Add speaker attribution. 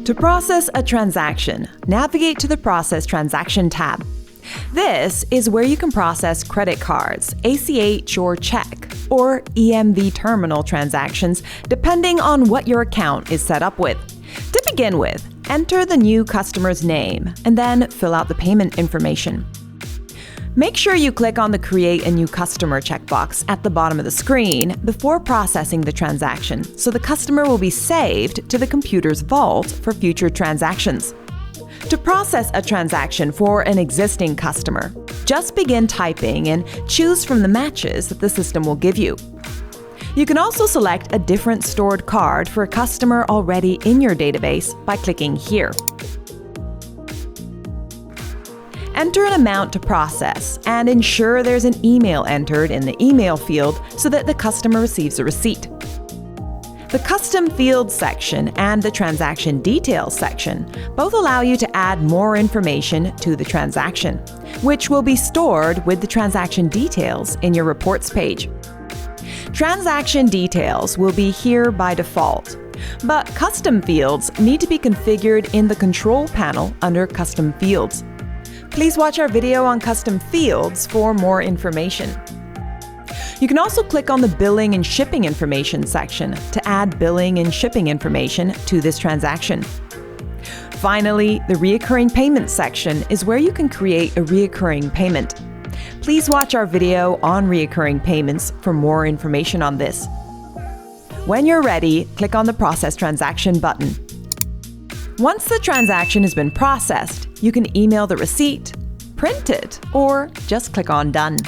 Speaker 1: To process a transaction, navigate to the Process Transaction tab. This is where you can process credit cards, ACH or check, or EMV terminal transactions, depending on what your account is set up with. To begin with, enter the new customer's name and then fill out the payment information. Make sure you click on the Create a New Customer checkbox at the bottom of the screen before processing the transaction, so the customer will be saved to the computer's vault for future transactions. To process a transaction for an existing customer, just begin typing and choose from the matches that the system will give you. You can also select a different stored card for a customer already in your database by clicking here. Enter an amount to process and ensure there's an email entered in the email field so that the customer receives a receipt. The Custom Fields section and the Transaction Details section both allow you to add more information to the transaction, which will be stored with the transaction details in your reports page. Transaction details will be here by default, but custom fields need to be configured in the Control panel under Custom Fields. Please watch our video on custom fields for more information. You can also click on the Billing and Shipping Information section to add billing and shipping information to this transaction. Finally, the Reoccurring Payments section is where you can create a reoccurring payment. Please watch our video on reoccurring payments for more information on this. When you're ready, click on the Process Transaction button. Once the transaction has been processed, you can email the receipt, print it, or just click on Done.